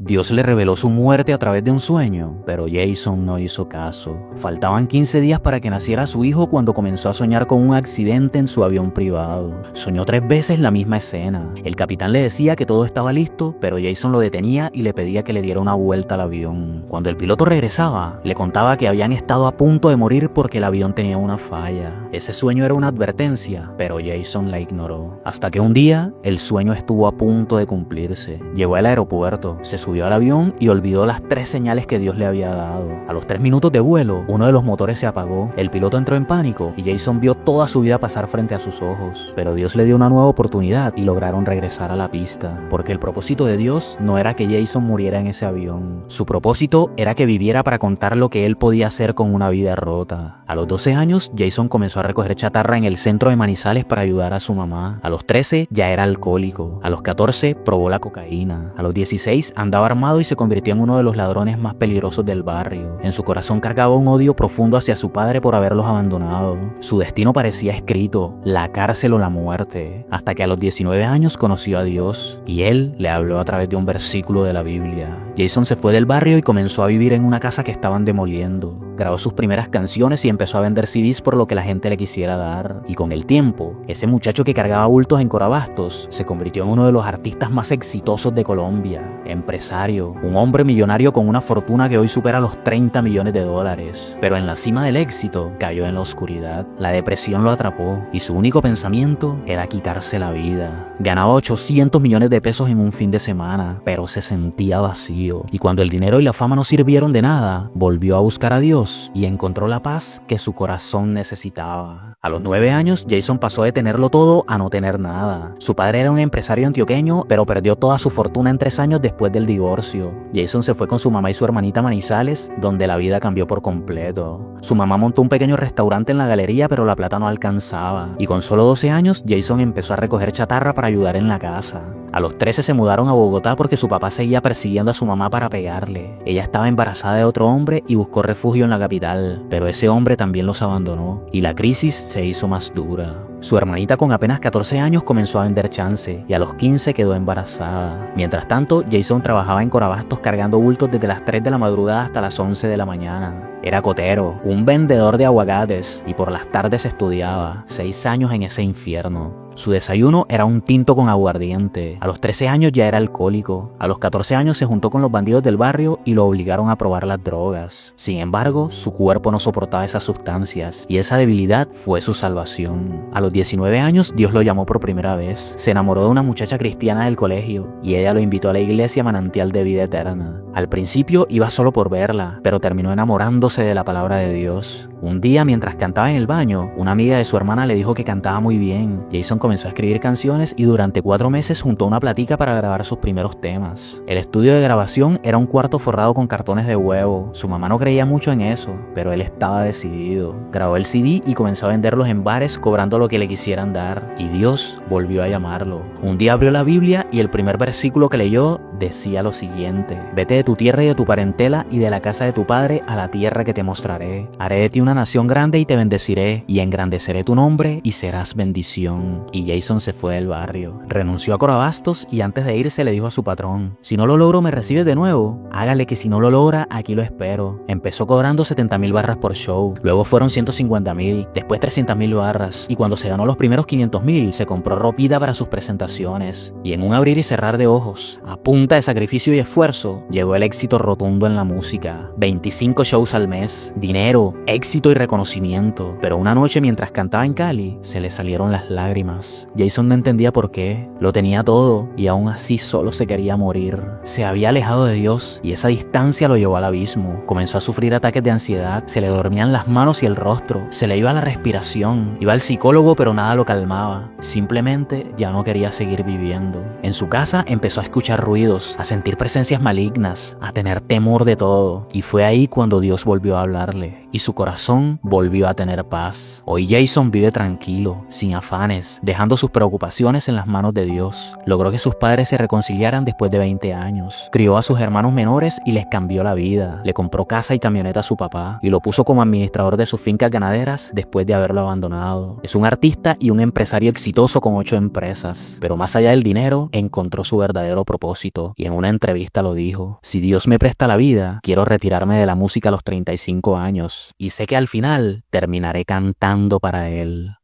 Dios le reveló su muerte a través de un sueño, pero Jason no hizo caso. Faltaban 15 días para que naciera su hijo cuando comenzó a soñar con un accidente en su avión privado. Soñó 3 veces la misma escena. El capitán le decía que todo estaba listo, pero Jason lo detenía y le pedía que le diera una vuelta al avión. Cuando el piloto regresaba, le contaba que habían estado a punto de morir porque el avión tenía una falla. Ese sueño era una advertencia, pero Jason la ignoró. Hasta que un día, el sueño estuvo a punto de cumplirse. Llegó al aeropuerto, se subió al avión y olvidó las 3 señales que Dios le había dado. A los 3 minutos de vuelo, uno de los motores se apagó. El piloto entró en pánico y Jason vio toda su vida pasar frente a sus ojos. Pero Dios le dio una nueva oportunidad y lograron regresar a la pista. Porque el propósito de Dios no era que Jason muriera en ese avión. Su propósito era que viviera para contar lo que él podía hacer con una vida rota. A los 12 años, Jason comenzó a recoger chatarra en el centro de Manizales para ayudar a su mamá. A los 13 ya era alcohólico. A los 14 probó la cocaína. A los 16 andaba armado y se convirtió en uno de los ladrones más peligrosos del barrio. En su corazón cargaba un odio profundo hacia su padre por haberlos abandonado. Su destino parecía escrito, la cárcel o la muerte. Hasta que a los 19 años conoció a Dios y él le habló a través de un versículo de la Biblia. Jason se fue del barrio y comenzó a vivir en una casa que estaban demoliendo. Grabó sus primeras canciones y empezó a vender CDs por lo que la gente le quisiera dar. Y con el tiempo, ese muchacho que cargaba bultos en Corabastos se convirtió en uno de los artistas más exitosos de Colombia. Empresario, un hombre millonario con una fortuna que hoy supera los 30 millones de dólares. Pero en la cima del éxito cayó en la oscuridad. La depresión lo atrapó y su único pensamiento era quitarse la vida. Ganaba 800 millones de pesos en un fin de semana, pero se sentía vacío. Y cuando el dinero y la fama no sirvieron de nada, volvió a buscar a Dios y encontró la paz que su corazón necesitaba. A los 9 años, Jason pasó de tenerlo todo a no tener nada. Su padre era un empresario antioqueño, pero perdió toda su fortuna en 3 años después del divorcio. Jason se fue con su mamá y su hermanita a Manizales, donde la vida cambió por completo. Su mamá montó un pequeño restaurante en la galería, pero la plata no alcanzaba. Y con solo 12 años, Jason empezó a recoger chatarra para ayudar en la casa. A los 13 se mudaron a Bogotá porque su papá seguía persiguiendo a su mamá para pegarle. Ella estaba embarazada de otro hombre y buscó refugio en la capital, pero ese hombre también los abandonó y la crisis se hizo más dura. Su hermanita con apenas 14 años comenzó a vender chance y a los 15 quedó embarazada. Mientras tanto, Jason trabajaba en Corabastos cargando bultos desde las 3 de la madrugada hasta las 11 de la mañana. Era cotero, un vendedor de aguacates y por las tardes estudiaba. 6 años en ese infierno. Su desayuno era un tinto con aguardiente. A los 13 años ya era alcohólico. A los 14 años se juntó con los bandidos del barrio y lo obligaron a probar las drogas. Sin embargo, su cuerpo no soportaba esas sustancias y esa debilidad fue su salvación. A los 19 años, Dios lo llamó por primera vez. Se enamoró de una muchacha cristiana del colegio y ella lo invitó a la iglesia Manantial de Vida Eterna. Al principio iba solo por verla, pero terminó enamorándose de la palabra de Dios. Un día, mientras cantaba en el baño, una amiga de su hermana le dijo que cantaba muy bien. Jason comenzó a escribir canciones y durante 4 meses juntó una platica para grabar sus primeros temas. El estudio de grabación era un cuarto forrado con cartones de huevo. Su mamá no creía mucho en eso, pero él estaba decidido. Grabó el CD y comenzó a venderlos en bares cobrando lo que le quisieran dar. Y Dios volvió a llamarlo. Un día abrió la Biblia y el primer versículo que leyó decía lo siguiente: Vete de tu tierra y de tu parentela y de la casa de tu padre a la tierra que te mostraré. Haré de ti una nación grande y te bendeciré y engrandeceré tu nombre y serás bendición. Y Jason se fue del barrio. Renunció a Corabastos y antes de irse le dijo a su patrón: si no lo logro me recibes de nuevo. Hágale que si no lo logra aquí lo espero. Empezó cobrando 70,000 barras por show. Luego fueron 150,000. Después 300,000 barras. Y cuando se ganó los primeros 500,000 se compró ropita para sus presentaciones. Y en un abrir y cerrar de ojos, a punta de sacrificio y esfuerzo, llegó el éxito rotundo en la música. 25 shows al mes. Dinero, éxito y reconocimiento. Pero una noche mientras cantaba en Cali se le salieron las lágrimas. Jason no entendía por qué. Lo tenía todo y aún así solo se quería morir. Se había alejado de Dios y esa distancia lo llevó al abismo. Comenzó a sufrir ataques de ansiedad, se le dormían las manos y el rostro, se le iba la respiración. Iba al psicólogo pero nada lo calmaba. Simplemente ya no quería seguir viviendo. En su casa empezó a escuchar ruidos, a sentir presencias malignas, a tener temor de todo. Y fue ahí cuando Dios volvió a hablarle. y su corazón volvió a tener paz. Hoy Jason vive tranquilo, sin afanes, dejando sus preocupaciones en las manos de Dios. Logró que sus padres se reconciliaran después de 20 años. Crió a sus hermanos menores y les cambió la vida. Le compró casa y camioneta a su papá y lo puso como administrador de sus fincas ganaderas después de haberlo abandonado. Es un artista y un empresario exitoso con 8 empresas, pero más allá del dinero, encontró su verdadero propósito y en una entrevista lo dijo: si Dios me presta la vida, quiero retirarme de la música a los 35 años y sé que al final terminaré cantando para Él.